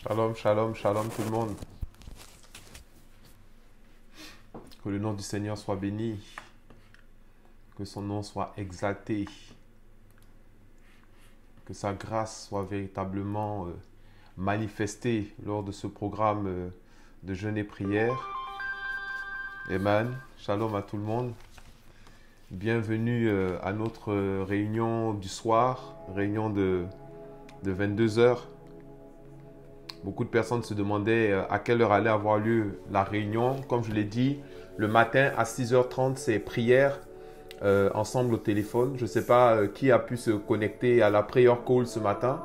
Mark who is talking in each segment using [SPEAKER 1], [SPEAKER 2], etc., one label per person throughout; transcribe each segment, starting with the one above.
[SPEAKER 1] Shalom, shalom, shalom tout le monde. Que le nom du Seigneur soit béni. Que son nom soit exalté. Que sa grâce soit véritablement manifestée lors de ce programme de jeûne et prière. Amen. Shalom à tout le monde. Bienvenue à notre réunion du soir, réunion de 22 heures. Beaucoup de personnes se demandaient à quelle heure allait avoir lieu la réunion. Comme je l'ai dit, le matin à 6h30, c'est prière ensemble au téléphone. Je ne sais pas qui a pu se connecter à la prayer call ce matin.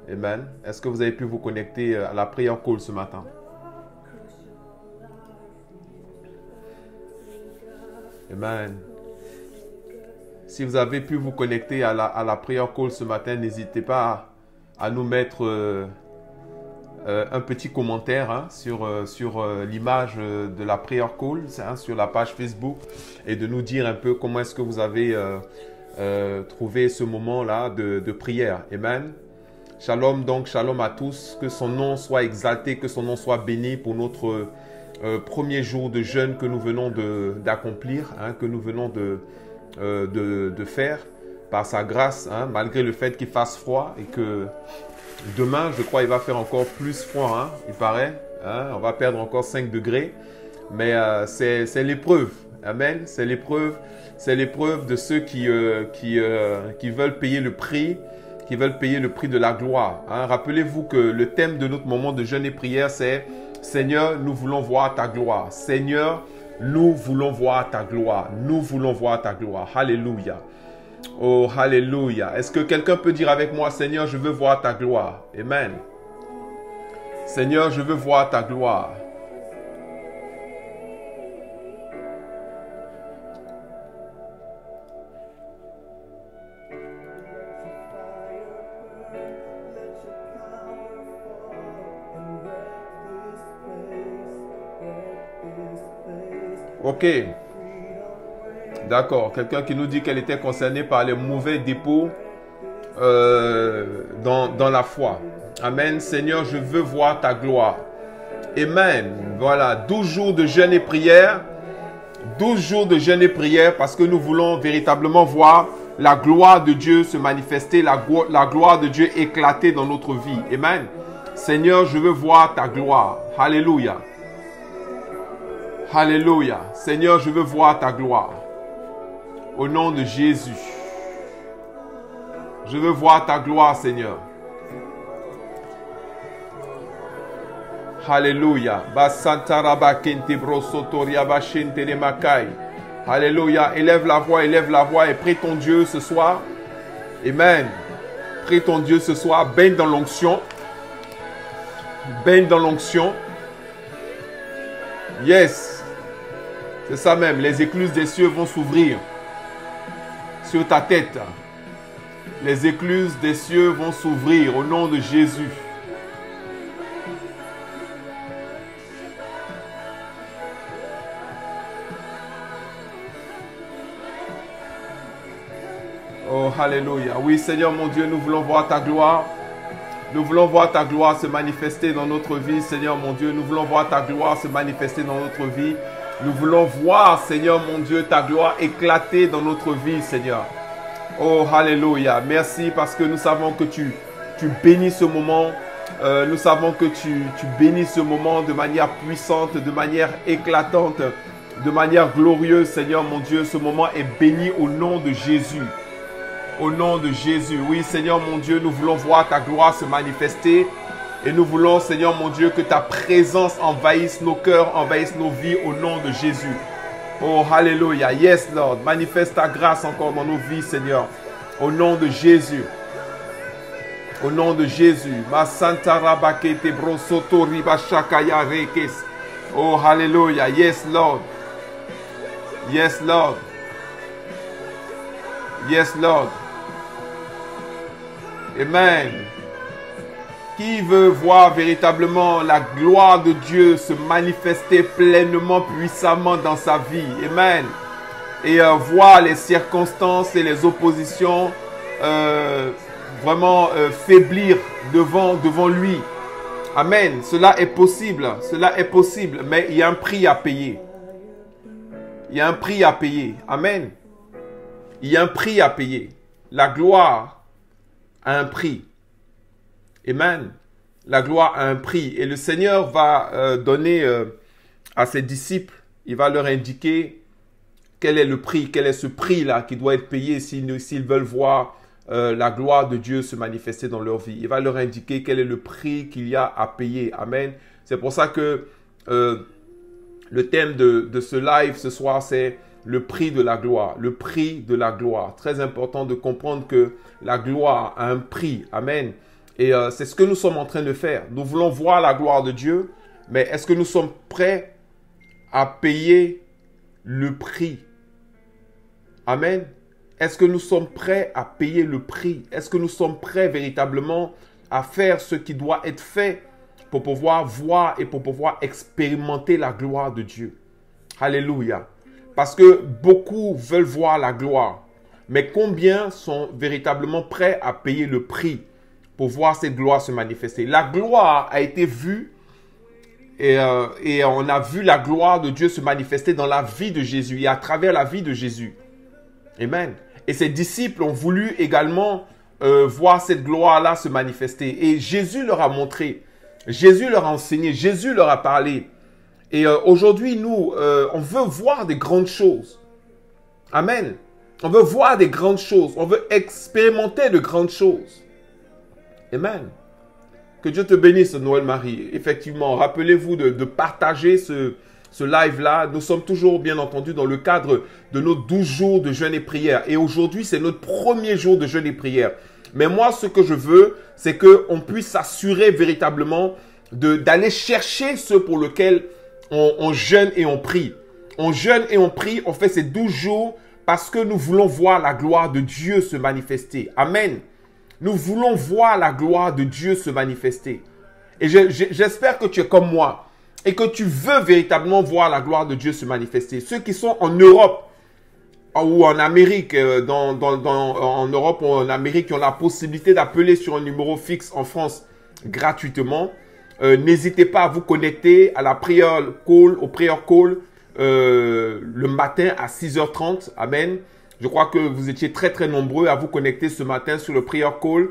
[SPEAKER 1] Amen. Est-ce que vous avez pu vous connecter à la prayer call ce matin? Amen. Si vous avez pu vous connecter à la prayer call ce matin, n'hésitez pas à nous mettre un petit commentaire sur l'image de la prayer call, sur la page Facebook, et de nous dire un peu comment est-ce que vous avez trouvé ce moment-là de prière. Amen. Shalom donc, shalom à tous. Que son nom soit exalté, que son nom soit béni pour notre premier jour de jeûne que nous venons d'accomplir, que nous venons de faire par sa grâce, malgré le fait qu'il fasse froid et que demain, je crois, il va faire encore plus froid, il paraît. On va perdre encore 5 degrés. Mais c'est l'épreuve. Amen. C'est l'épreuve de ceux qui veulent payer le prix, qui veulent payer le prix de la gloire. Rappelez-vous que le thème de notre moment de jeûne et prière, c'est « Seigneur, nous voulons voir ta gloire. Seigneur, nous voulons voir ta gloire. Nous voulons voir ta gloire. » Alléluia. Oh, alléluia. Est-ce que quelqu'un peut dire avec moi, Seigneur, je veux voir ta gloire. Amen. Seigneur, je veux voir ta gloire. Ok. D'accord. Quelqu'un qui nous dit qu'elle était concernée par les mauvais dépôts dans la foi. Amen. Seigneur, je veux voir ta gloire. Amen. Voilà. 12 jours de jeûne et prière. 12 jours de jeûne et prière parce que nous voulons véritablement voir la gloire de Dieu se manifester, la gloire de Dieu éclater dans notre vie. Amen. Seigneur, je veux voir ta gloire. Alléluia. Alléluia. Seigneur, je veux voir ta gloire. Au nom de Jésus. Je veux voir ta gloire, Seigneur. Alléluia. Alléluia. Élève la voix et prie ton Dieu ce soir. Amen. Prie ton Dieu ce soir. Baigne dans l'onction. Baigne dans l'onction. Yes. C'est ça même. Les écluses des cieux vont s'ouvrir sur ta tête. Les écluses des cieux vont s'ouvrir au nom de Jésus. Oh, alléluia. Oui, Seigneur mon Dieu, nous voulons voir ta gloire. Nous voulons voir ta gloire se manifester dans notre vie, Seigneur mon Dieu. Nous voulons voir ta gloire se manifester dans notre vie. Nous voulons voir, Seigneur mon Dieu, ta gloire éclater dans notre vie, Seigneur. Oh, alléluia. Merci parce que nous savons que tu bénis ce moment. Nous savons que tu bénis ce moment de manière puissante, de manière éclatante, de manière glorieuse, Seigneur mon Dieu. Ce moment est béni au nom de Jésus. Au nom de Jésus. Oui, Seigneur mon Dieu, nous voulons voir ta gloire se manifester. Et nous voulons, Seigneur mon Dieu, que ta présence envahisse nos cœurs, envahisse nos vies au nom de Jésus. Oh, alléluia. Yes, Lord. Manifeste ta grâce encore dans nos vies, Seigneur. Au nom de Jésus. Au nom de Jésus. Ma santa rabakete brosoto ribashakaya rekes. Oh, alléluia. Yes, Lord. Yes, Lord. Yes, Lord. Amen. Qui veut voir véritablement la gloire de Dieu se manifester pleinement, puissamment dans sa vie? Amen. Et voir les circonstances et les oppositions vraiment faiblir devant lui. Amen. Cela est possible. Cela est possible. Mais il y a un prix à payer. Il y a un prix à payer. Amen. Il y a un prix à payer. La gloire a un prix. Amen. La gloire a un prix. Et le Seigneur va donner à ses disciples, il va leur indiquer quel est le prix, quel est ce prix-là qui doit être payé s'ils veulent voir la gloire de Dieu se manifester dans leur vie. Il va leur indiquer quel est le prix qu'il y a à payer. Amen. C'est pour ça que le thème de ce live ce soir, c'est le prix de la gloire. Le prix de la gloire. Très important de comprendre que la gloire a un prix. Amen. Et c'est ce que nous sommes en train de faire. Nous voulons voir la gloire de Dieu, mais est-ce que nous sommes prêts à payer le prix? Amen. Est-ce que nous sommes prêts à payer le prix? Est-ce que nous sommes prêts véritablement à faire ce qui doit être fait pour pouvoir voir et pour pouvoir expérimenter la gloire de Dieu? Alléluia. Parce que beaucoup veulent voir la gloire. Mais combien sont véritablement prêts à payer le prix pour voir cette gloire se manifester? La gloire a été vue et on a vu la gloire de Dieu se manifester dans la vie de Jésus et à travers la vie de Jésus. Amen. Et ses disciples ont voulu également voir cette gloire-là se manifester. Et Jésus leur a montré, Jésus leur a enseigné, Jésus leur a parlé. Et aujourd'hui, nous, on veut voir des grandes choses. Amen. On veut voir des grandes choses. On veut expérimenter de grandes choses. Amen. Que Dieu te bénisse, Noël Marie. Effectivement, rappelez-vous de partager ce live-là. Nous sommes toujours, bien entendu, dans le cadre de nos 12 jours de jeûne et prière. Et aujourd'hui, c'est notre premier jour de jeûne et prière. Mais moi, ce que je veux, c'est qu'on puisse s'assurer véritablement d'aller chercher ce pour lequel on jeûne et on prie. On jeûne et on prie, on fait ces 12 jours parce que nous voulons voir la gloire de Dieu se manifester. Amen. Nous voulons voir la gloire de Dieu se manifester. Et j'espère que tu es comme moi et que tu veux véritablement voir la gloire de Dieu se manifester. Ceux qui sont en Europe ou en Amérique, en Europe ou en Amérique, qui ont la possibilité d'appeler sur un numéro fixe en France gratuitement, n'hésitez pas à vous connecter à la prayer call, au prayer call le matin à 6h30. Amen. Je crois que vous étiez très très nombreux à vous connecter ce matin sur le prayer call.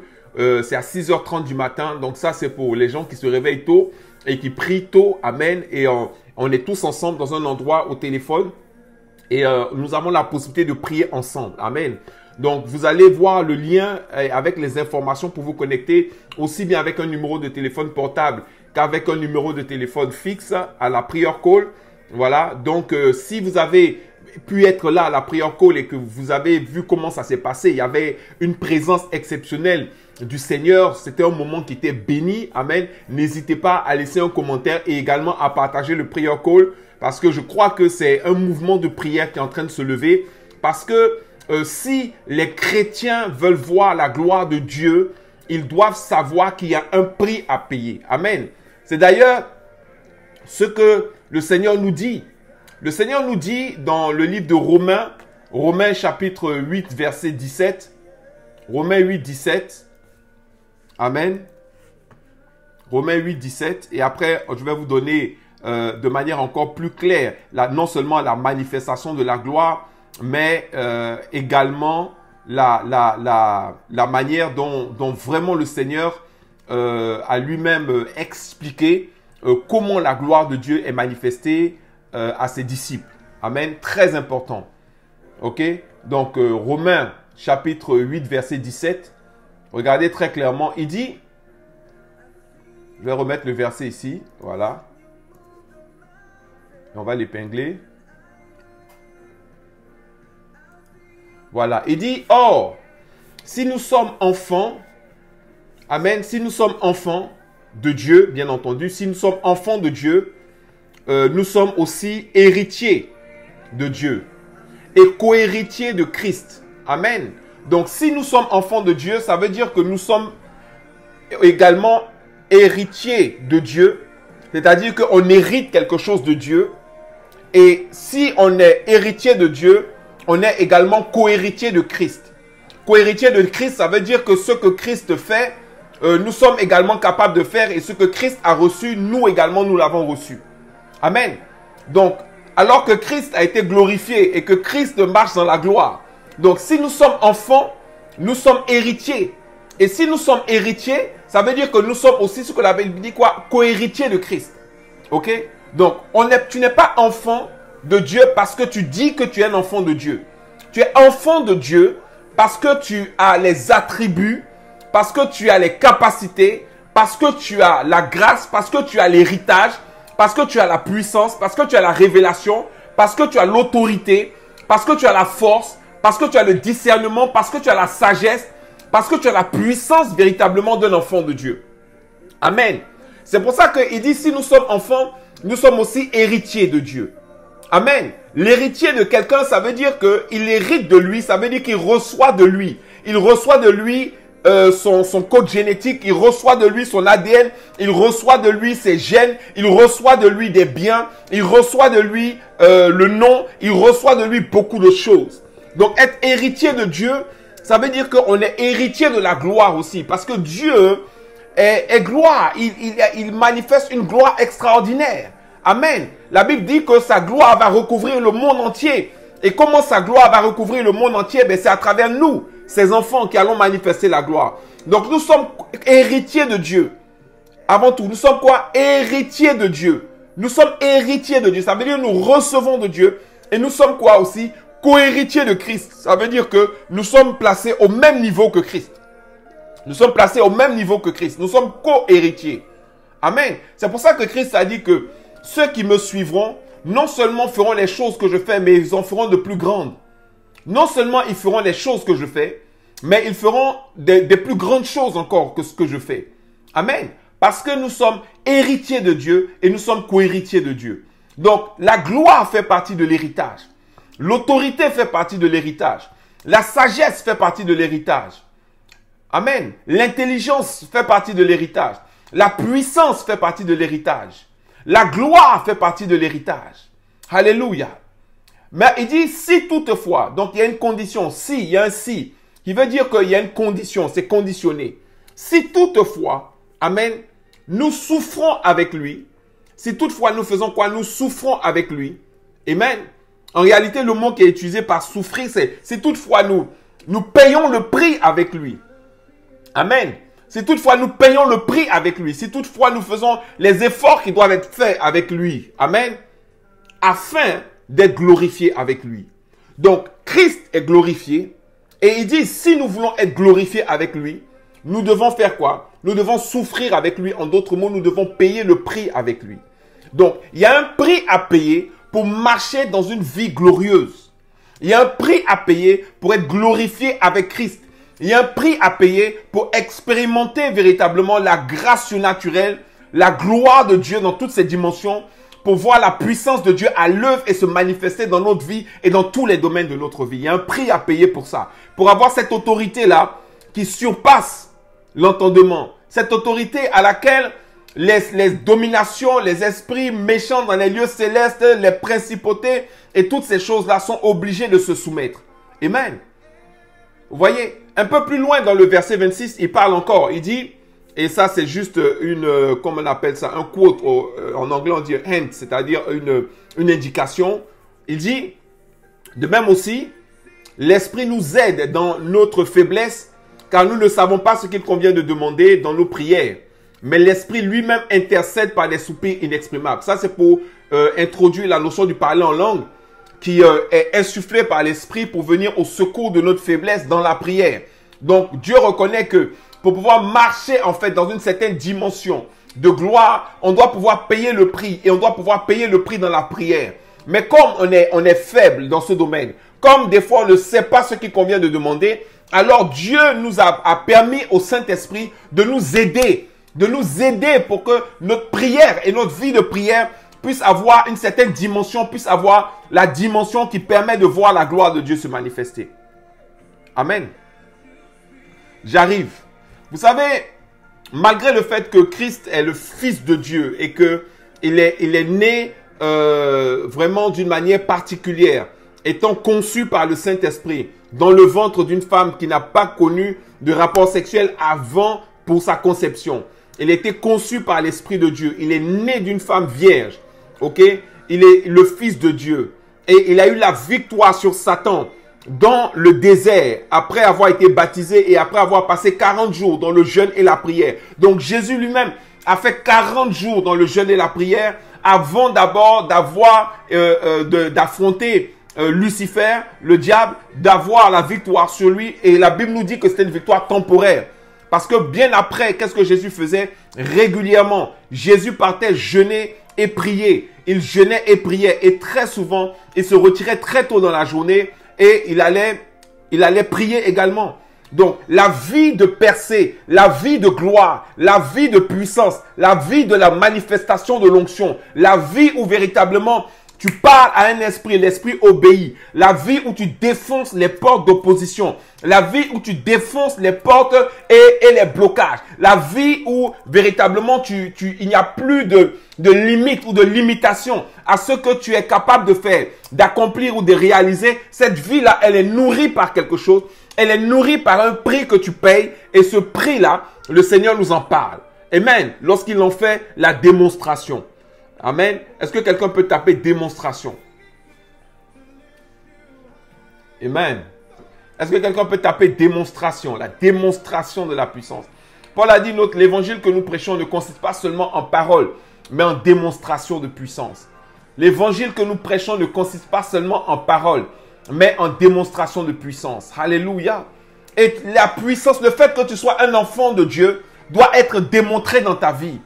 [SPEAKER 1] C'est à 6h30 du matin. Donc ça, c'est pour les gens qui se réveillent tôt et qui prient tôt. Amen. Et on est tous ensemble dans un endroit au téléphone. Et nous avons la possibilité de prier ensemble. Amen. Donc, vous allez voir le lien avec les informations pour vous connecter aussi bien avec un numéro de téléphone portable qu'avec un numéro de téléphone fixe à la prayer call. Voilà. Donc, si vous avez pu être là à la prayer call et que vous avez vu comment ça s'est passé, il y avait une présence exceptionnelle du Seigneur. C'était un moment qui était béni. Amen. N'hésitez pas à laisser un commentaire et également à partager le prayer call parce que je crois que c'est un mouvement de prière qui est en train de se lever parce que si les chrétiens veulent voir la gloire de Dieu, ils doivent savoir qu'il y a un prix à payer. Amen. C'est d'ailleurs ce que le Seigneur nous dit. Le Seigneur nous dit dans le livre de Romains, Romains chapitre 8, verset 17. Romains 8, 17. Amen. Romains 8, 17. Et après, je vais vous donner de manière encore plus claire, non seulement la manifestation de la gloire, mais également la manière dont vraiment le Seigneur a lui-même expliqué comment la gloire de Dieu est manifestée à ses disciples. Amen. Très important. Ok. Donc, Romains chapitre 8, verset 17. Regardez très clairement. Il dit, je vais remettre le verset ici. Voilà. Et on va l'épingler. Voilà. Il dit, or, si nous sommes enfants, amen, si nous sommes enfants de Dieu, bien entendu, si nous sommes enfants de Dieu, nous sommes aussi héritiers de Dieu et co-héritiers de Christ. Amen. Donc, si nous sommes enfants de Dieu, ça veut dire que nous sommes également héritiers de Dieu. C'est-à-dire qu'on hérite quelque chose de Dieu. Et si on est héritier de Dieu, on est également co-héritier de Christ. Co-héritier de Christ, ça veut dire que ce que Christ fait, nous sommes également capables de faire et ce que Christ a reçu, nous également, nous l'avons reçu. Amen. Donc, alors que Christ a été glorifié et que Christ marche dans la gloire. Donc, si nous sommes enfants, nous sommes héritiers. Et si nous sommes héritiers, ça veut dire que nous sommes aussi ce que la Bible dit quoi? Co-héritiers de Christ. Ok? Donc, tu n'es pas enfant de Dieu parce que tu dis que tu es un enfant de Dieu. Tu es enfant de Dieu parce que tu as les attributs, parce que tu as les capacités, parce que tu as la grâce, parce que tu as l'héritage, parce que tu as la puissance, parce que tu as la révélation, parce que tu as l'autorité, parce que tu as la force, parce que tu as le discernement, parce que tu as la sagesse, parce que tu as la puissance véritablement d'un enfant de Dieu. Amen. C'est pour ça qu'il dit, si nous sommes enfants, nous sommes aussi héritiers de Dieu. Amen. L'héritier de quelqu'un, ça veut dire qu'il hérite de lui, ça veut dire qu'il reçoit de lui. Il reçoit de lui son code génétique, il reçoit de lui son ADN, il reçoit de lui ses gènes, il reçoit de lui des biens, il reçoit de lui le nom, il reçoit de lui beaucoup de choses. Donc être héritier de Dieu, ça veut dire qu'on est héritier de la gloire aussi. Parce que Dieu est gloire. Il manifeste une gloire extraordinaire. Amen. La Bible dit que sa gloire va recouvrir le monde entier. Et comment sa gloire va recouvrir le monde entier? Ben, c'est à travers nous, ses enfants, qui allons manifester la gloire. Donc nous sommes héritiers de Dieu. Avant tout, nous sommes quoi? Héritiers de Dieu. Nous sommes héritiers de Dieu. Ça veut dire que nous recevons de Dieu. Et nous sommes quoi aussi? Co-héritiers de Christ. Ça veut dire que nous sommes placés au même niveau que Christ. Nous sommes placés au même niveau que Christ. Nous sommes co-héritiers. Amen. C'est pour ça que Christ a dit que ceux qui me suivront, non seulement feront les choses que je fais, mais ils en feront de plus grandes. Non seulement ils feront les choses que je fais, mais ils feront des plus grandes choses encore que ce que je fais. Amen. Parce que nous sommes héritiers de Dieu et nous sommes co-héritiers de Dieu. Donc, la gloire fait partie de l'héritage. L'autorité fait partie de l'héritage. La sagesse fait partie de l'héritage. Amen. L'intelligence fait partie de l'héritage. La puissance fait partie de l'héritage. La gloire fait partie de l'héritage. Alléluia. Mais il dit si toutefois, donc il y a une condition, si, il y a un si, qui veut dire qu'il y a une condition, c'est conditionné. Si toutefois, amen, nous souffrons avec lui, si toutefois nous faisons quoi? Nous souffrons avec lui. Amen. En réalité, le mot qui est utilisé par souffrir, c'est si toutefois nous payons le prix avec lui. Amen. Si toutefois nous payons le prix avec lui, si toutefois nous faisons les efforts qui doivent être faits avec lui. Amen. Afin d'être glorifiés avec lui. Donc, Christ est glorifié. Et il dit, si nous voulons être glorifiés avec lui, nous devons faire quoi? Nous devons souffrir avec lui. En d'autres mots, nous devons payer le prix avec lui. Donc, il y a un prix à payer pour marcher dans une vie glorieuse. Il y a un prix à payer pour être glorifié avec Christ. Il y a un prix à payer pour expérimenter véritablement la grâce surnaturelle, la gloire de Dieu dans toutes ses dimensions, pour voir la puissance de Dieu à l'œuvre et se manifester dans notre vie et dans tous les domaines de notre vie. Il y a un prix à payer pour ça. Pour avoir cette autorité-là qui surpasse l'entendement. Cette autorité à laquelle les dominations, les esprits méchants dans les lieux célestes, les principautés et toutes ces choses-là sont obligés de se soumettre. Amen. Vous voyez, un peu plus loin dans le verset 26, il parle encore. Il dit, et ça c'est juste une, comment on appelle ça, un quote, en anglais on dit hint, c'est-à-dire une indication. Il dit, de même aussi, l'Esprit nous aide dans notre faiblesse, car nous ne savons pas ce qu'il convient de demander dans nos prières. Mais l'Esprit lui-même intercède par des soupirs inexprimables. Ça, c'est pour introduire la notion du parler en langue qui est insufflée par l'Esprit pour venir au secours de notre faiblesse dans la prière. Donc, Dieu reconnaît que pour pouvoir marcher, en fait, dans une certaine dimension de gloire, on doit pouvoir payer le prix et on doit pouvoir payer le prix dans la prière. Mais comme on est faible dans ce domaine, comme des fois on ne sait pas ce qu'il convient de demander, alors Dieu nous a permis au Saint-Esprit de nous aider pour que notre prière et notre vie de prière puisse avoir une certaine dimension, puisse avoir la dimension qui permet de voir la gloire de Dieu se manifester. Amen. J'arrive. Vous savez, malgré le fait que Christ est le Fils de Dieu et qu'il est né vraiment d'une manière particulière, étant conçu par le Saint-Esprit dans le ventre d'une femme qui n'a pas connu de rapport sexuel avant pour sa conception. Il a été conçu par l'Esprit de Dieu. Il est né d'une femme vierge. Ok? Il est le Fils de Dieu. Et il a eu la victoire sur Satan dans le désert après avoir été baptisé et après avoir passé 40 jours dans le jeûne et la prière. Donc Jésus lui-même a fait 40 jours dans le jeûne et la prière avant d'abord d'affronter Lucifer, le diable, d'avoir la victoire sur lui. Et la Bible nous dit que c'était une victoire temporaire. Parce que bien après, qu'est-ce que Jésus faisait? Régulièrement, Jésus partait jeûner et prier. Il jeûnait et priait. Et très souvent, il se retirait très tôt dans la journée et il allait prier également. Donc, la vie de percée, la vie de gloire, la vie de puissance, la vie de la manifestation de l'onction, la vie où véritablement tu parles à un esprit, l'esprit obéit. La vie où tu défonces les portes d'opposition. La vie où tu défonces les portes et les blocages. La vie où véritablement il n'y a plus de limite ou de limitation à ce que tu es capable de faire, d'accomplir ou de réaliser. Cette vie-là, elle est nourrie par quelque chose. Elle est nourrie par un prix que tu payes. Et ce prix-là, le Seigneur nous en parle. Amen. Lorsqu'il en fait la démonstration. Amen. Est-ce que quelqu'un peut taper démonstration? Amen. Est-ce que quelqu'un peut taper démonstration? La démonstration de la puissance. Paul a dit, l'évangile que nous prêchons ne consiste pas seulement en parole, mais en démonstration de puissance. L'évangile que nous prêchons ne consiste pas seulement en parole, mais en démonstration de puissance. Alléluia. Et la puissance, le fait que tu sois un enfant de Dieu, doit être démontré dans ta vie.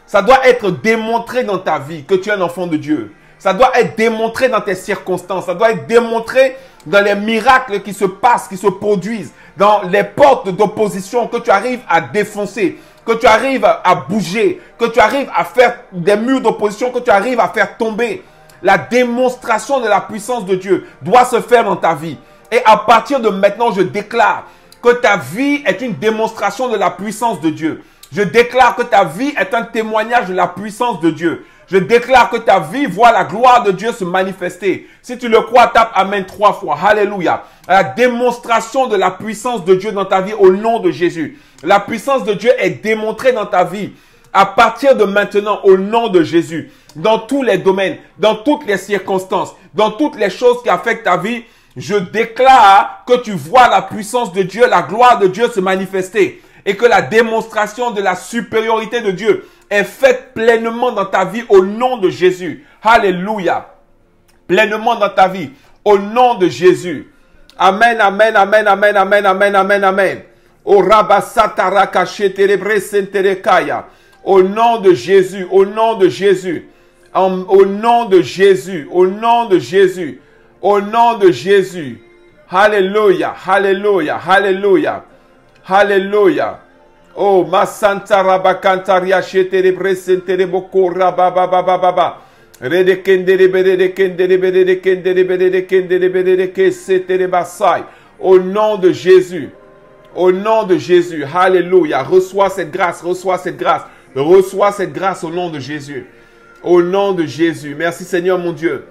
[SPEAKER 1] Ça doit être démontré dans ta vie que tu es un enfant de Dieu. Ça doit être démontré dans tes circonstances. Ça doit être démontré dans les miracles qui se passent, qui se produisent. Dans les portes d'opposition que tu arrives à défoncer. Que tu arrives à bouger. Que tu arrives à faire des murs d'opposition. Que tu arrives à faire tomber. La démonstration de la puissance de Dieu doit se faire dans ta vie. Et à partir de maintenant, je déclare que ta vie est une démonstration de la puissance de Dieu. Je déclare que ta vie est un témoignage de la puissance de Dieu. Je déclare que ta vie voit la gloire de Dieu se manifester. Si tu le crois, tape Amen 3 fois. Alléluia. La démonstration de la puissance de Dieu dans ta vie au nom de Jésus. La puissance de Dieu est démontrée dans ta vie à partir de maintenant au nom de Jésus. Dans tous les domaines, dans toutes les circonstances, dans toutes les choses qui affectent ta vie, je déclare que tu vois la puissance de Dieu, la gloire de Dieu se manifester. Et que la démonstration de la supériorité de Dieu est faite pleinement dans ta vie au nom de Jésus. Alléluia. Pleinement dans ta vie au nom de Jésus. Amen, amen, amen, amen, amen, amen, amen, amen. Au nom de Jésus, au nom de Jésus. Au nom de Jésus, au nom de Jésus. Au nom de Jésus. Alléluia, alléluia, alléluia. Alléluia. Oh, ma santa rabacantaria chetere presentere boko rabababababa. Rede kendere bede kendere bede kendere bede kendere bede ke setere basai. Au nom de Jésus. Au nom de Jésus. Alléluia. Reçois cette grâce, reçois cette grâce. Reçois cette grâce au nom de Jésus. Au nom de Jésus. Merci Seigneur mon Dieu.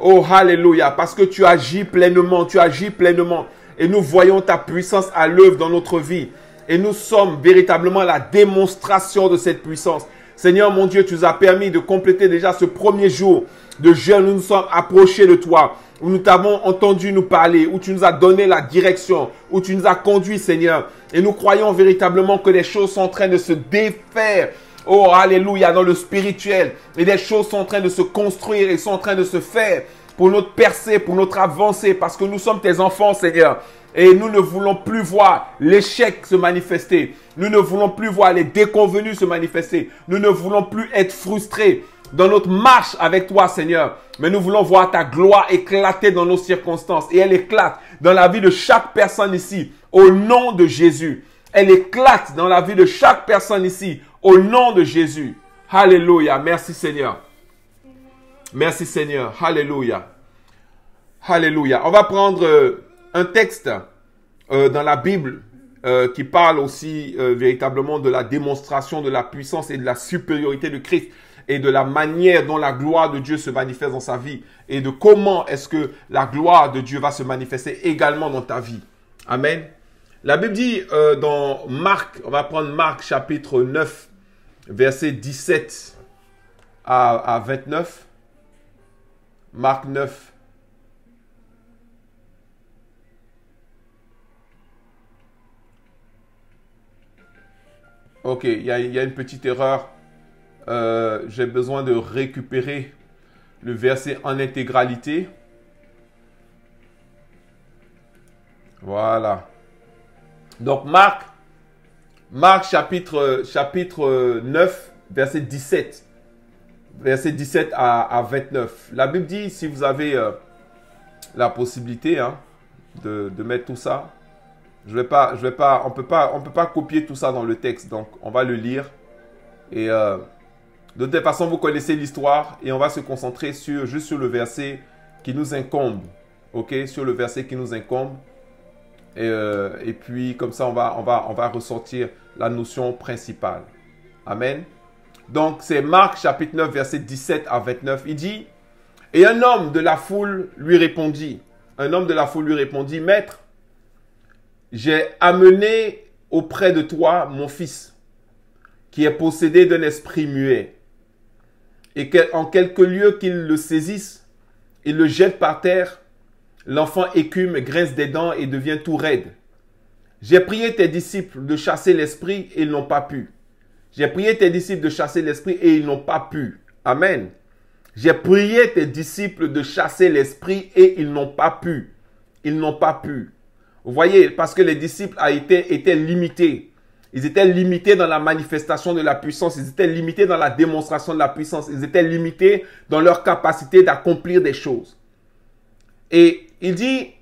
[SPEAKER 1] Oh, alléluia. Parce que tu agis pleinement, tu agis pleinement. Et nous voyons ta puissance à l'œuvre dans notre vie. Et nous sommes véritablement la démonstration de cette puissance. Seigneur mon Dieu, tu nous as permis de compléter déjà ce premier jour de jeûne où nous nous sommes approchés de toi. Où nous t'avons entendu nous parler. Où tu nous as donné la direction. Où tu nous as conduits, Seigneur. Et nous croyons véritablement que les choses sont en train de se défaire. Oh, alléluia, dans le spirituel. Et les choses sont en train de se construire et sont en train de se faire. Pour notre percée, pour notre avancée, parce que nous sommes tes enfants, Seigneur. Et nous ne voulons plus voir l'échec se manifester. Nous ne voulons plus voir les déconvenus se manifester. Nous ne voulons plus être frustrés dans notre marche avec toi, Seigneur. Mais nous voulons voir ta gloire éclater dans nos circonstances. Et elle éclate dans la vie de chaque personne ici, au nom de Jésus. Elle éclate dans la vie de chaque personne ici, au nom de Jésus. Alléluia. Merci, Seigneur. Merci Seigneur. Alléluia. Alléluia. On va prendre un texte dans la Bible qui parle aussi véritablement de la démonstration de la puissance et de la supériorité de Christ et de la manière dont la gloire de Dieu se manifeste dans sa vie et de comment est-ce que la gloire de Dieu va se manifester également dans ta vie. Amen. La Bible dit dans Marc, on va prendre Marc chapitre 9, verset 17 à 29. Marc 9. Ok, il y a une petite erreur. J'ai besoin de récupérer le verset en intégralité. Voilà. Donc Marc chapitre 9, verset 17. Verset 17 à 29. La Bible dit, si vous avez la possibilité de mettre tout ça, on peut pas copier tout ça dans le texte, donc on va le lire. Et de toute façon, vous connaissez l'histoire et on va se concentrer juste sur le verset qui nous incombe. Ok, sur le verset qui nous incombe. Et puis, comme ça, on va ressortir la notion principale. Amen. Donc, c'est Marc chapitre 9, verset 17 à 29. Il dit, « Et un homme de la foule lui répondit, Maître, j'ai amené auprès de toi mon fils, qui est possédé d'un esprit muet. Et en quelque lieu qu'il le saisisse, il le jette par terre. L'enfant écume, grince des dents et devient tout raide. J'ai prié tes disciples de chasser l'esprit et ils n'ont pas pu. J'ai prié tes disciples de chasser l'esprit et ils n'ont pas pu. Amen. J'ai prié tes disciples de chasser l'esprit et ils n'ont pas pu. Ils n'ont pas pu. Vous voyez, parce que les disciples étaient limités. Ils étaient limités dans la manifestation de la puissance. Ils étaient limités dans la démonstration de la puissance. Ils étaient limités dans leur capacité d'accomplir des choses. Et il dit,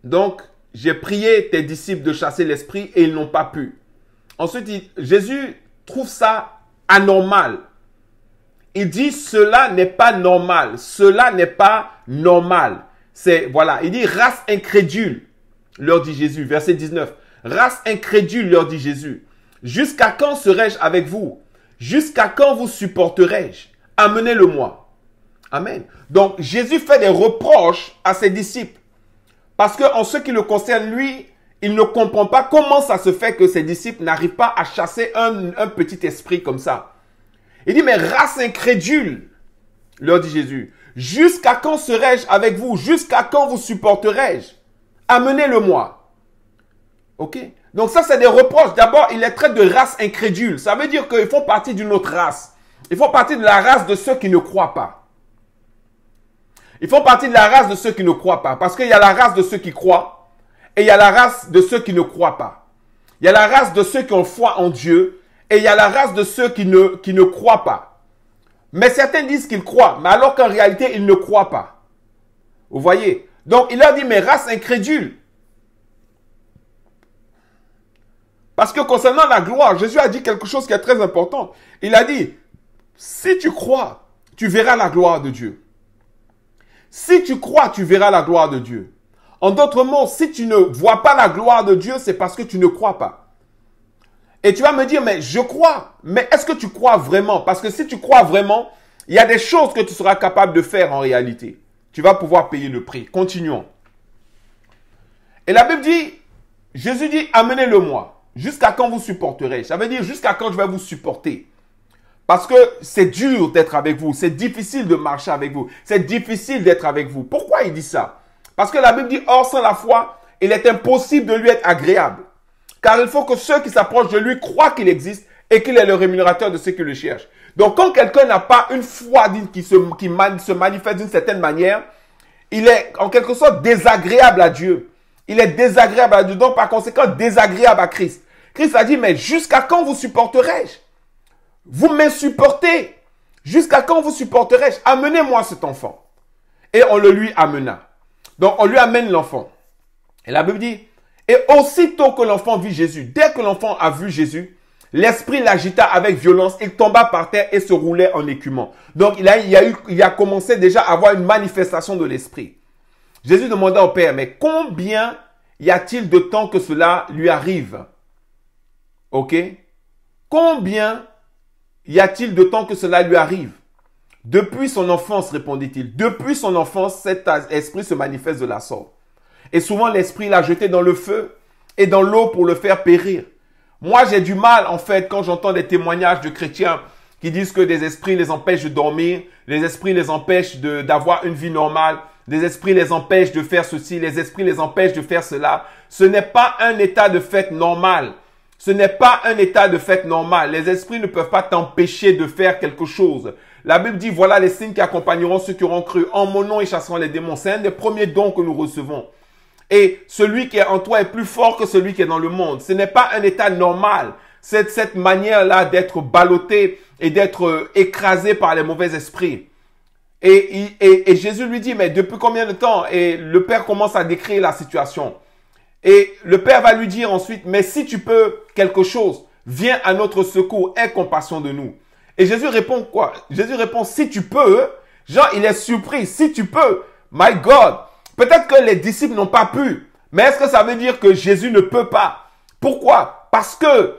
[SPEAKER 1] donc, j'ai prié tes disciples de chasser l'esprit et ils n'ont pas pu. Ensuite, Jésus trouve ça anormal. Il dit, cela n'est pas normal. Cela n'est pas normal. Voilà, il dit, race incrédule, leur dit Jésus, verset 19. Race incrédule, leur dit Jésus. Jusqu'à quand serai-je avec vous? Jusqu'à quand vous supporterai-je? Amenez-le-moi. Amen. Donc, Jésus fait des reproches à ses disciples. Parce qu'en ce qui le concerne, lui, il ne comprend pas comment ça se fait que ses disciples n'arrivent pas à chasser un petit esprit comme ça. Il dit, mais race incrédule, leur dit Jésus. Jusqu'à quand serai-je avec vous? Jusqu'à quand vous supporterai-je? Amenez-le-moi. Ok? Donc ça, c'est des reproches. D'abord, il les traite de race incrédule. Ça veut dire qu'ils font partie d'une autre race. Ils font partie de la race de ceux qui ne croient pas. Ils font partie de la race de ceux qui ne croient pas. Parce qu'il y a la race de ceux qui croient et il y a la race de ceux qui ne croient pas. Il y a la race de ceux qui ont foi en Dieu et il y a la race de ceux qui ne croient pas. Mais certains disent qu'ils croient, mais alors qu'en réalité, ils ne croient pas. Vous voyez? Donc, il leur dit, mais race incrédule. Parce que concernant la gloire, Jésus a dit quelque chose qui est très important. Il a dit, si tu crois, tu verras la gloire de Dieu. Si tu crois, tu verras la gloire de Dieu. En d'autres mots, si tu ne vois pas la gloire de Dieu, c'est parce que tu ne crois pas. Et tu vas me dire, mais je crois. Mais est-ce que tu crois vraiment? Parce que si tu crois vraiment, il y a des choses que tu seras capable de faire en réalité. Tu vas pouvoir payer le prix. Continuons. Et la Bible dit, Jésus dit, amenez-le-moi. Jusqu'à quand vous supporterez? Ça veut dire, jusqu'à quand je vais vous supporter? Parce que c'est dur d'être avec vous. C'est difficile de marcher avec vous. C'est difficile d'être avec vous. Pourquoi il dit ça? Parce que la Bible dit, or sans la foi, il est impossible de lui être agréable. Car il faut que ceux qui s'approchent de lui croient qu'il existe et qu'il est le rémunérateur de ceux qui le cherchent. Donc quand quelqu'un n'a pas une foi qui se manifeste d'une certaine manière, il est en quelque sorte désagréable à Dieu. Il est désagréable à Dieu. Donc par conséquent, désagréable à Christ. Christ a dit, mais jusqu'à quand vous supporterai-je? Vous m'insupportez. Jusqu'à quand vous supporterai-je? Amenez-moi cet enfant. Et on le lui amena. Donc on lui amène l'enfant. Et la Bible dit, et aussitôt que l'enfant vit Jésus, dès que l'enfant a vu Jésus, l'esprit l'agita avec violence, il tomba par terre et se roulait en écumant. Donc il a commencé déjà à avoir une manifestation de l'esprit. Jésus demanda au Père, mais combien y a-t-il de temps que cela lui arrive? Ok? Combien y a-t-il de temps que cela lui arrive? Depuis son enfance, répondit-il. Depuis son enfance, cet esprit se manifeste de la sorte. Et souvent, l'esprit l'a jeté dans le feu et dans l'eau pour le faire périr. Moi, j'ai du mal, en fait, quand j'entends des témoignages de chrétiens qui disent que des esprits les empêchent de dormir, les esprits les empêchent d'avoir une vie normale, les esprits les empêchent de faire ceci, les esprits les empêchent de faire cela. Ce n'est pas un état de fait normal. Ce n'est pas un état de fait normal. Les esprits ne peuvent pas t'empêcher de faire quelque chose. La Bible dit, voilà les signes qui accompagneront ceux qui auront cru. En mon nom, ils chasseront les démons. C'est un des premiers dons que nous recevons. Et celui qui est en toi est plus fort que celui qui est dans le monde. Ce n'est pas un état normal. C'est cette manière-là d'être ballotté et d'être écrasé par les mauvais esprits. Et Jésus lui dit, mais depuis combien de temps? Et le Père commence à décrire la situation. Et le Père va lui dire ensuite, mais si tu peux quelque chose, viens à notre secours, aie compassion de nous. Et Jésus répond quoi? Jésus répond, si tu peux. Jean, il est surpris, si tu peux. My God. Peut-être que les disciples n'ont pas pu. Mais est-ce que ça veut dire que Jésus ne peut pas? Pourquoi? Parce que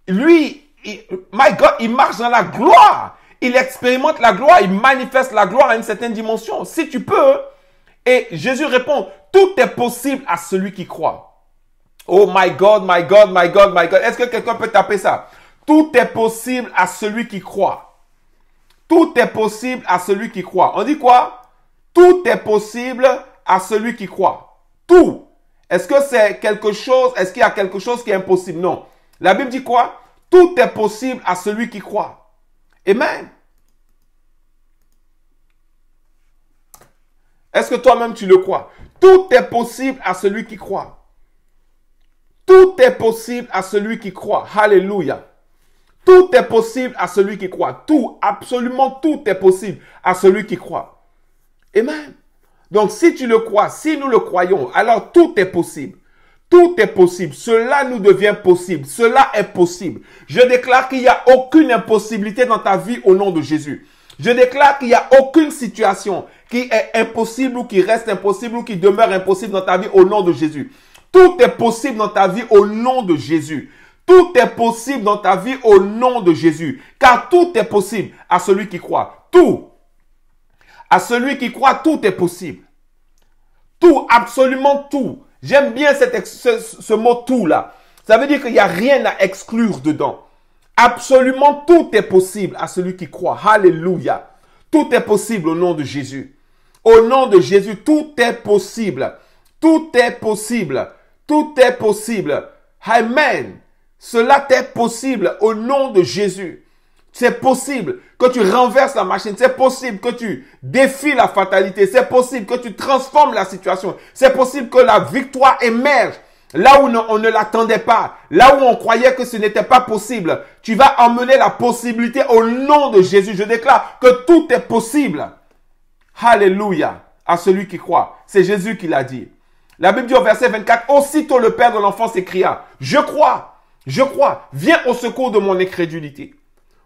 [SPEAKER 1] lui, my God, il marche dans la gloire. Il expérimente la gloire, il manifeste la gloire à une certaine dimension. Si tu peux. Et Jésus répond, tout est possible à celui qui croit. Oh my God, my God, my God, my God. Est-ce que quelqu'un peut taper ça? Tout est possible à celui qui croit. Tout est possible à celui qui croit. On dit quoi? Tout est possible à celui qui croit. Tout. Est-ce que c'est quelque chose? Est-ce qu'il y a quelque chose qui est impossible? Non. La Bible dit quoi? Tout est possible à celui qui croit. Amen. Est-ce que toi-même tu le crois? Tout est possible à celui qui croit. Tout est possible à celui qui croit. Alléluia. Tout est possible à celui qui croit. Tout, absolument tout est possible à celui qui croit. Amen. Donc si tu le crois, si nous le croyons, alors tout est possible. Tout est possible. Cela nous devient possible. Cela est possible. Je déclare qu'il n'y a aucune impossibilité dans ta vie au nom de Jésus. Je déclare qu'il n'y a aucune situation qui est impossible ou qui reste impossible ou qui demeure impossible dans ta vie au nom de Jésus. Tout est possible dans ta vie au nom de Jésus. Tout est possible dans ta vie au nom de Jésus. Car tout est possible à celui qui croit. Tout. À celui qui croit, tout est possible. Tout, absolument tout. J'aime bien ce mot tout là. Ça veut dire qu'il n'y a rien à exclure dedans. Absolument tout est possible à celui qui croit. Alléluia. Tout est possible au nom de Jésus. Au nom de Jésus, tout est possible. Tout est possible. Tout est possible. Amen. Cela t'est possible au nom de Jésus. C'est possible que tu renverses la machine. C'est possible que tu défies la fatalité. C'est possible que tu transformes la situation. C'est possible que la victoire émerge là où on ne l'attendait pas. Là où on croyait que ce n'était pas possible. Tu vas emmener la possibilité au nom de Jésus. Je déclare que tout est possible. Alléluia à celui qui croit. C'est Jésus qui l'a dit. La Bible dit au verset 24, aussitôt le père de l'enfant s'écria, je crois, viens au secours de mon incrédulité.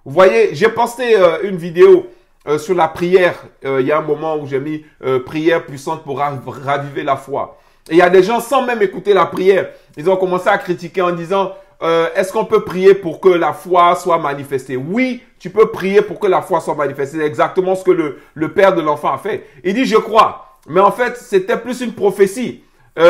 [SPEAKER 1] Vous voyez, j'ai posté une vidéo sur la prière. Il y a un moment où j'ai mis prière puissante pour raviver la foi. Et il y a des gens, sans même écouter la prière, ils ont commencé à critiquer en disant, est-ce qu'on peut prier pour que la foi soit manifestée? Oui, tu peux prier pour que la foi soit manifestée. C'est exactement ce que le père de l'enfant a fait. Il dit, je crois. Mais en fait, c'était plus une prophétie.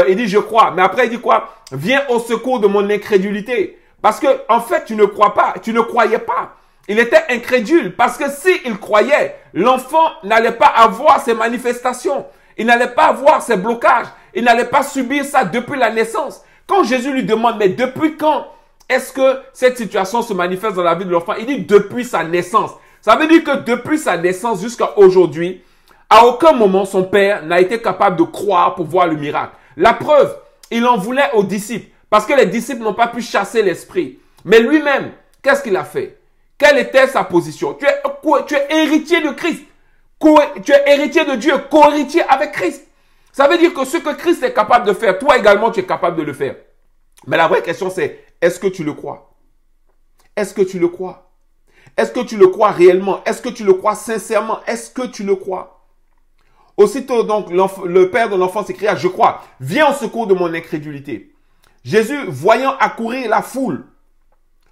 [SPEAKER 1] Il dit, je crois. Mais après, il dit quoi? Viens au secours de mon incrédulité. Parce que, en fait, tu ne crois pas. Tu ne croyais pas. Il était incrédule. Parce que s'il croyait, l'enfant n'allait pas avoir ces manifestations. Il n'allait pas avoir ces blocages. Il n'allait pas subir ça depuis la naissance. Quand Jésus lui demande, mais depuis quand est-ce que cette situation se manifeste dans la vie de l'enfant? Il dit, depuis sa naissance. Ça veut dire que depuis sa naissance jusqu'à aujourd'hui, à aucun moment son père n'a été capable de croire pour voir le miracle. La preuve, il en voulait aux disciples parce que les disciples n'ont pas pu chasser l'esprit. Mais lui-même, qu'est-ce qu'il a fait? Quelle était sa position? Tu es héritier de Christ. Tu es héritier de Dieu, co-héritier avec Christ. Ça veut dire que ce que Christ est capable de faire, toi également tu es capable de le faire. Mais la vraie question c'est, est-ce que tu le crois? Est-ce que tu le crois? Est-ce que tu le crois réellement? Est-ce que tu le crois sincèrement? Est-ce que tu le crois? Aussitôt donc le père de l'enfant s'écria, je crois, viens au secours de mon incrédulité. Jésus, voyant accourir la foule,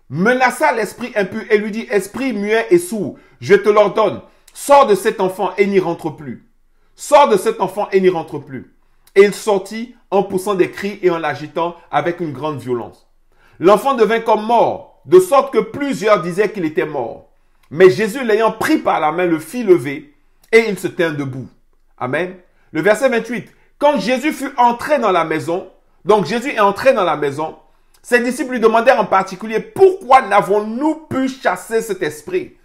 [SPEAKER 1] menaça l'esprit impur et lui dit, esprit muet et sourd, je te l'ordonne, sors de cet enfant et n'y rentre plus. Sors de cet enfant et n'y rentre plus. Et il sortit en poussant des cris et en l'agitant avec une grande violence. L'enfant devint comme mort, de sorte que plusieurs disaient qu'il était mort. Mais Jésus, l'ayant pris par la main, le fit lever et il se tint debout. Amen. Le verset 28. Quand Jésus fut entré dans la maison, donc Jésus est entré dans la maison, ses disciples lui demandèrent en particulier, pourquoi n'avons-nous pu chasser cet esprit?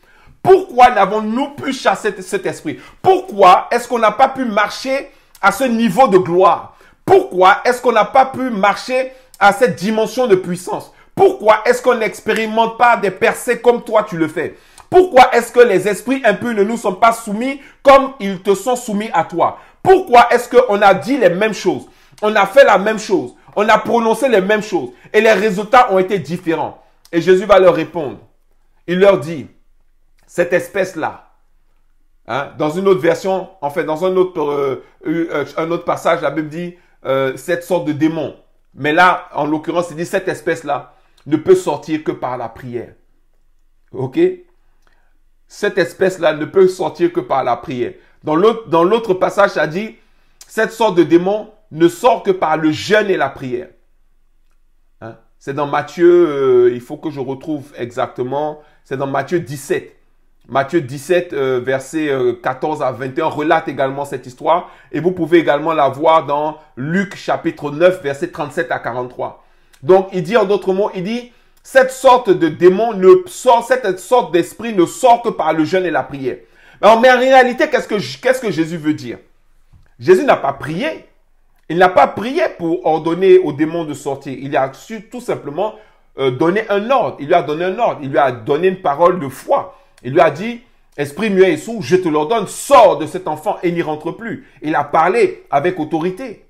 [SPEAKER 1] Pourquoi n'avons-nous pu chasser cet esprit? Pourquoi est-ce qu'on n'a pas pu marcher à ce niveau de gloire? Pourquoi est-ce qu'on n'a pas pu marcher à cette dimension de puissance? Pourquoi est-ce qu'on n'expérimente pas des percées comme toi tu le fais? Pourquoi est-ce que les esprits impurs ne nous sont pas soumis comme ils te sont soumis à toi? Pourquoi est-ce qu'on a dit les mêmes choses? On a fait la même chose. On a prononcé les mêmes choses. Et les résultats ont été différents. Et Jésus va leur répondre. Il leur dit, cette espèce-là, hein, dans une autre version, en fait, dans un autre passage, la Bible dit cette sorte de démon. Mais là, en l'occurrence, il dit cette espèce-là ne peut sortir que par la prière. Ok? Cette espèce-là ne peut sortir que par la prière. Dans l'autre passage, ça dit, cette sorte de démon ne sort que par le jeûne et la prière. Hein? C'est dans Matthieu, il faut que je retrouve exactement, c'est dans Matthieu 17. Matthieu 17, versets 14 à 21, relate également cette histoire. Et vous pouvez également la voir dans Luc chapitre 9, versets 37 à 43. Donc, il dit en d'autres mots, il dit, cette sorte de démon cette sorte d'esprit ne sort que par le jeûne et la prière. Mais en réalité, qu'est-ce que Jésus veut dire? Jésus n'a pas prié. Il n'a pas prié pour ordonner au démon de sortir. Il a su tout simplement donner un ordre. Il lui a donné un ordre. Il lui a donné une parole de foi. Il lui a dit, esprit muet et sourd, je te l'ordonne, sors de cet enfant et n'y rentre plus. Il a parlé avec autorité.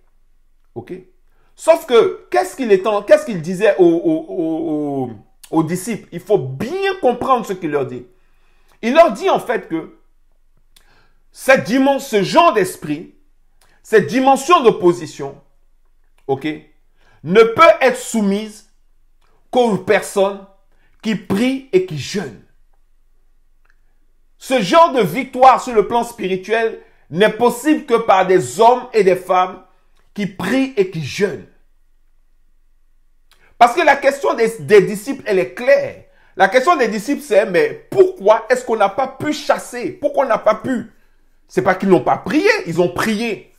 [SPEAKER 1] Ok? Sauf que, qu'est-ce qu'il disait aux disciples? Il faut bien comprendre ce qu'il leur dit. Il leur dit en fait que ce genre d'esprit, cette dimension d'opposition, ok, ne peut être soumise qu'aux personnes qui prient et qui jeûnent. Ce genre de victoire sur le plan spirituel n'est possible que par des hommes et des femmes qui prient et qui jeûnent. Parce que la question des disciples, elle est claire. La question des disciples, c'est, mais pourquoi est-ce qu'on n'a pas pu chasser? Pourquoi on n'a pas pu? C'est pas qu'ils n'ont pas prié, ils ont prié.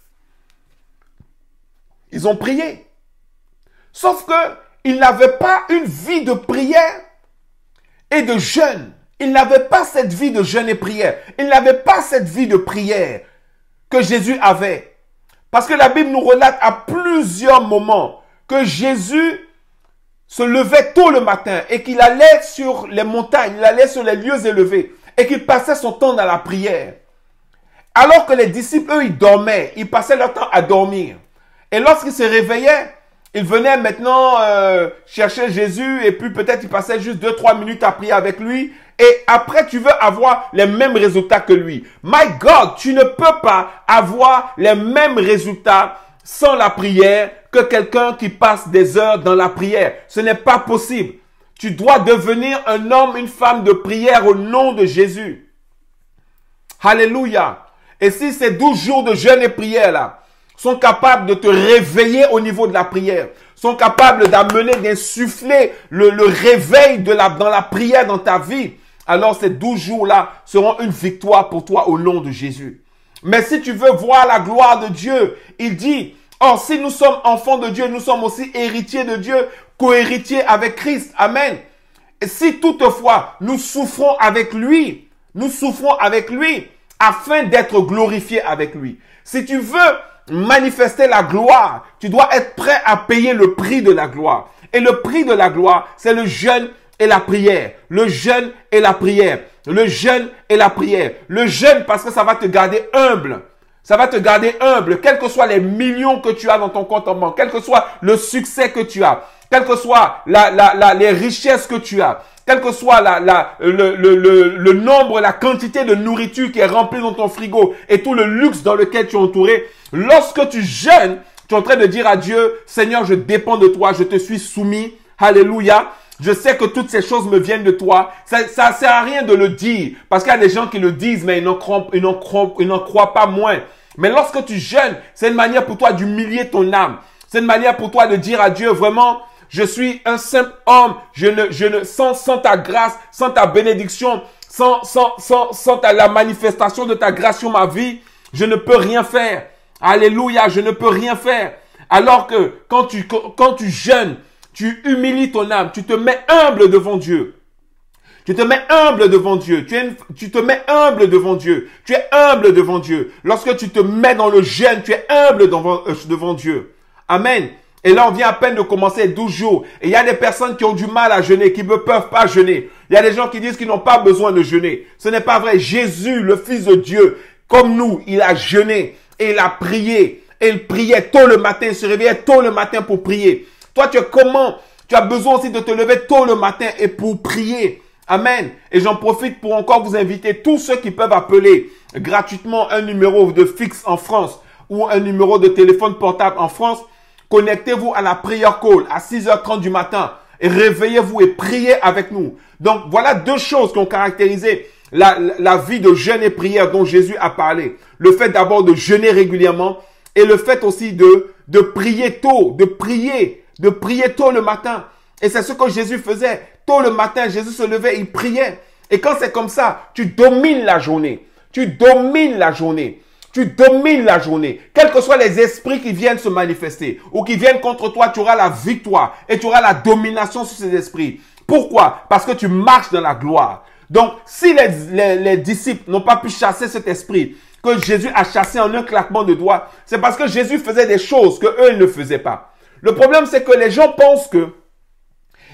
[SPEAKER 1] Ils ont prié. Sauf que ils n'avaient pas une vie de prière et de jeûne. Ils n'avaient pas cette vie de jeûne et prière. Ils n'avaient pas cette vie de prière que Jésus avait. Parce que la Bible nous relate à plusieurs moments que Jésus se levait tôt le matin et qu'il allait sur les montagnes, il allait sur les lieux élevés et qu'il passait son temps dans la prière. Alors que les disciples, eux, ils dormaient, ils passaient leur temps à dormir. Et lorsqu'ils se réveillaient, ils venaient maintenant chercher Jésus et puis peut-être ils passaient juste 2-3 minutes à prier avec lui. Et après, tu veux avoir les mêmes résultats que lui. My God, tu ne peux pas avoir les mêmes résultats sans la prière que quelqu'un qui passe des heures dans la prière. Ce n'est pas possible. Tu dois devenir un homme, une femme de prière au nom de Jésus. Alléluia. Et si ces 12 jours de jeûne et prière là sont capables de te réveiller au niveau de la prière, sont capables d'amener, d'insuffler le réveil dans la prière dans ta vie, alors ces 12 jours-là seront une victoire pour toi au nom de Jésus. Mais si tu veux voir la gloire de Dieu, il dit, or si nous sommes enfants de Dieu, nous sommes aussi héritiers de Dieu, co-héritiers avec Christ. Amen. Et si toutefois nous souffrons avec lui afin d'être glorifiés avec lui. Si tu veux manifester la gloire, tu dois être prêt à payer le prix de la gloire. Et le prix de la gloire, c'est le jeûne et la prière. Le jeûne et la prière. Le jeûne et la prière. Le jeûne parce que ça va te garder humble. Ça va te garder humble, quels que soient les millions que tu as dans ton compte en banque, quel que soit le succès que tu as, quel que soit les richesses que tu as, quel que soit le nombre, la quantité de nourriture qui est remplie dans ton frigo et tout le luxe dans lequel tu es entouré, lorsque tu jeûnes, tu es en train de dire à Dieu, Seigneur, je dépends de toi, je te suis soumis, alléluia. Je sais que toutes ces choses me viennent de toi. Ça sert à rien de le dire. Parce qu'il y a des gens qui le disent, mais ils n'en croient pas moins. Mais lorsque tu jeûnes, c'est une manière pour toi d'humilier ton âme. C'est une manière pour toi de dire à Dieu, vraiment, je suis un simple homme. Sans ta grâce, sans ta bénédiction, sans la manifestation de ta grâce sur ma vie, je ne peux rien faire. Alléluia, je ne peux rien faire. Alors que quand tu jeûnes, tu humilies ton âme, tu te mets humble devant Dieu. Tu te mets humble devant Dieu. Tu te mets humble devant Dieu. Tu es humble devant Dieu. Lorsque tu te mets dans le jeûne, tu es humble devant Dieu. Amen. Et là, on vient à peine de commencer 12 jours. Et il y a des personnes qui ont du mal à jeûner, qui ne peuvent pas jeûner. Il y a des gens qui disent qu'ils n'ont pas besoin de jeûner. Ce n'est pas vrai. Jésus, le Fils de Dieu, comme nous, il a jeûné et il a prié. Et il priait tôt le matin, il se réveillait tôt le matin pour prier. Toi, tu es comment? Tu as besoin aussi de te lever tôt le matin et pour prier. Amen. Et j'en profite pour encore vous inviter tous ceux qui peuvent appeler gratuitement un numéro de fixe en France ou un numéro de téléphone portable en France. Connectez-vous à la prière call à 6h30 du matin et réveillez-vous et priez avec nous. Donc voilà deux choses qui ont caractérisé la vie de jeûne et prière dont Jésus a parlé. Le fait d'abord de jeûner régulièrement et le fait aussi de prier tôt, de prier tôt le matin. Et c'est ce que Jésus faisait. Tôt le matin, Jésus se levait, il priait. Et quand c'est comme ça, tu domines la journée. Tu domines la journée. Tu domines la journée. Quels que soient les esprits qui viennent se manifester ou qui viennent contre toi, tu auras la victoire et tu auras la domination sur ces esprits. Pourquoi? Parce que tu marches dans la gloire. Donc, si les disciples n'ont pas pu chasser cet esprit que Jésus a chassé en un claquement de doigts, c'est parce que Jésus faisait des choses que eux ne faisaient pas. Le problème, c'est que les gens pensent que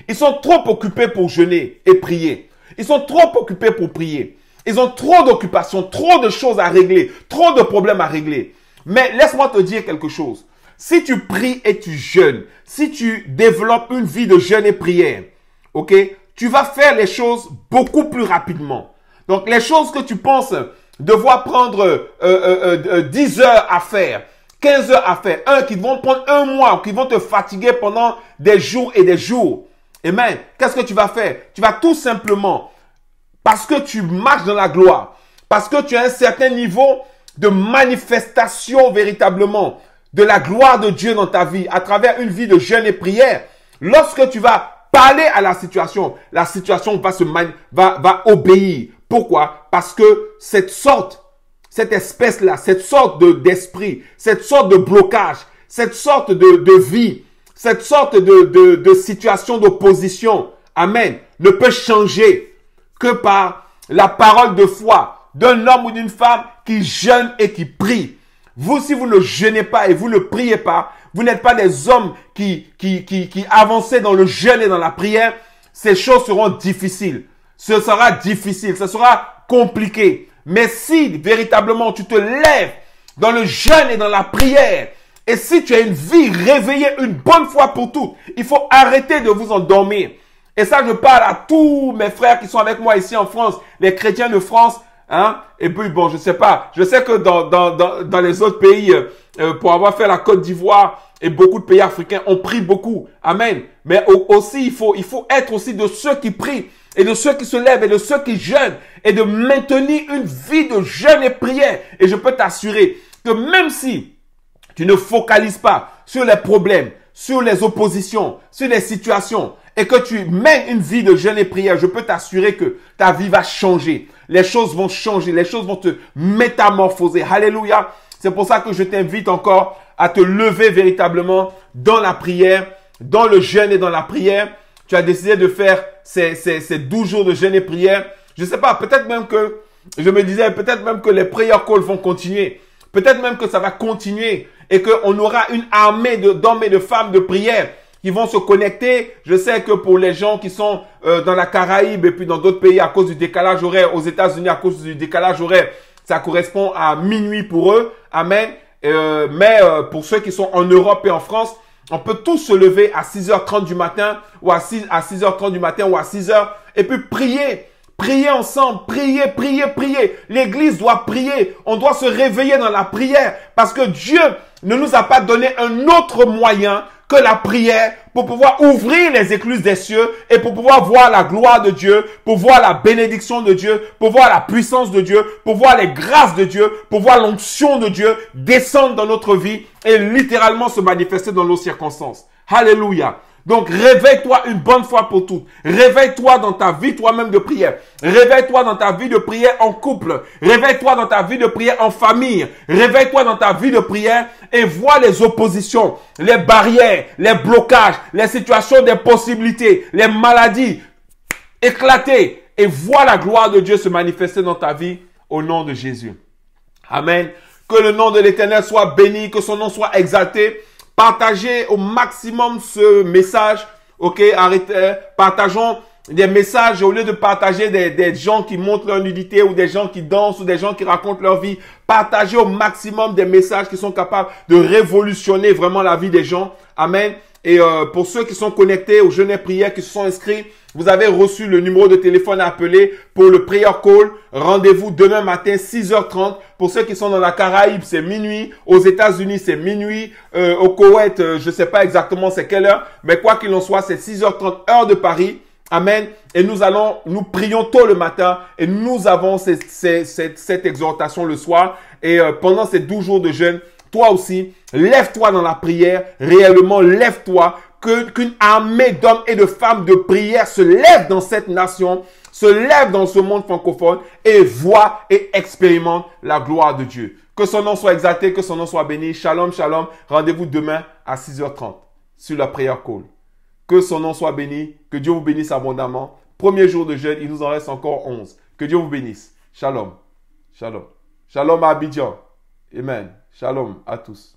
[SPEAKER 1] ils sont trop occupés pour jeûner et prier. Ils sont trop occupés pour prier. Ils ont trop d'occupations, trop de choses à régler, trop de problèmes à régler. Mais laisse-moi te dire quelque chose. Si tu pries et tu jeûnes, si tu développes une vie de jeûne et prière, ok, tu vas faire les choses beaucoup plus rapidement. Donc, les choses que tu penses devoir prendre 10 heures à faire, 15 heures à faire, qui vont prendre un mois, ou qui vont te fatiguer pendant des jours et des jours. Amen. Qu'est-ce que tu vas faire? Tu vas tout simplement, parce que tu marches dans la gloire, parce que tu as un certain niveau de manifestation véritablement de la gloire de Dieu dans ta vie à travers une vie de jeûne et prière, lorsque tu vas parler à la situation va obéir. Pourquoi? Parce que cette espèce-là, cette sorte d'esprit, cette sorte de blocage, cette sorte de vie, cette sorte de situation d'opposition, amen, ne peut changer que par la parole de foi d'un homme ou d'une femme qui jeûne et qui prie. Vous, si vous ne jeûnez pas et vous ne priez pas, vous n'êtes pas des hommes qui avancent dans le jeûne et dans la prière, ces choses seront difficiles. Ce sera difficile, ce sera compliqué. Mais si véritablement tu te lèves dans le jeûne et dans la prière, et si tu as une vie réveillée une bonne fois pour toutes, il faut arrêter de vous endormir. Et ça, je parle à tous mes frères qui sont avec moi ici en France, les chrétiens de France. Hein? Et puis, bon, je sais pas. Je sais que dans les autres pays, pour avoir fait la Côte d'Ivoire et beaucoup de pays africains, on prie beaucoup. Amen. Mais aussi, il faut être aussi de ceux qui prient et de ceux qui se lèvent et de ceux qui jeûnent et de maintenir une vie de jeûne et prière. Et je peux t'assurer que même si tu ne focalises pas sur les problèmes, sur les oppositions, sur les situations, et que tu mènes une vie de jeûne et prière, je peux t'assurer que ta vie va changer. Les choses vont changer, les choses vont te métamorphoser. Alléluia. C'est pour ça que je t'invite encore à te lever véritablement dans la prière, dans le jeûne et dans la prière. Tu as décidé de faire ces 12 jours de jeûne et prière. Je ne sais pas, peut-être même que, je me disais, peut-être même que les prayer calls vont continuer. Peut-être même que ça va continuer et qu'on aura une armée d'hommes et de femmes de prière qui vont se connecter. Je sais que pour les gens qui sont dans la Caraïbe et puis dans d'autres pays à cause du décalage horaire, aux États-Unis à cause du décalage horaire, ça correspond à minuit pour eux. Amen. Mais pour ceux qui sont en Europe et en France, on peut tous se lever à 6h30 du matin ou à 6h30 du matin ou à 6h et puis prier. Prier ensemble, prier. L'église doit prier. On doit se réveiller dans la prière parce que Dieu ne nous a pas donné un autre moyen que la prière pour pouvoir ouvrir les écluses des cieux et pour pouvoir voir la gloire de Dieu, pour voir la bénédiction de Dieu, pour voir la puissance de Dieu, pour voir les grâces de Dieu, pour voir l'onction de Dieu descendre dans notre vie et littéralement se manifester dans nos circonstances. Alléluia. Donc, réveille-toi une bonne fois pour toutes. Réveille-toi dans ta vie toi-même de prière. Réveille-toi dans ta vie de prière en couple. Réveille-toi dans ta vie de prière en famille. Réveille-toi dans ta vie de prière et vois les oppositions, les barrières, les blocages, les situations d'impossibilité, les maladies éclater et vois la gloire de Dieu se manifester dans ta vie au nom de Jésus. Amen. Que le nom de l'Éternel soit béni, que son nom soit exalté. Partagez au maximum ce message. Ok, arrêtez. Partageons des messages au lieu de partager des gens qui montrent leur nudité ou des gens qui dansent ou des gens qui racontent leur vie. Partagez au maximum des messages qui sont capables de révolutionner vraiment la vie des gens. Amen. Et pour ceux qui sont connectés au jeûne et prière, qui se sont inscrits, vous avez reçu le numéro de téléphone à appeler pour le prayer call. Rendez-vous demain matin 6h30. Pour ceux qui sont dans la Caraïbe, c'est minuit. Aux États-Unis, c'est minuit. Au Koweït, je ne sais pas exactement c'est quelle heure. Mais quoi qu'il en soit, c'est 6h30 heure de Paris. Amen. Et nous prions tôt le matin et nous avons cette exhortation le soir. Et pendant ces 12 jours de jeûne, toi aussi, lève-toi dans la prière. Réellement, lève-toi. Qu'une armée d'hommes et de femmes de prière se lève dans cette nation, se lève dans ce monde francophone et voit et expérimente la gloire de Dieu. Que son nom soit exalté, que son nom soit béni. Shalom, shalom. Rendez-vous demain à 6h30 sur la prayer call. Que son nom soit béni, que Dieu vous bénisse abondamment. Premier jour de jeûne, il nous en reste encore 11. Que Dieu vous bénisse. Shalom, shalom. Shalom à Abidjan. Amen. Shalom à tous.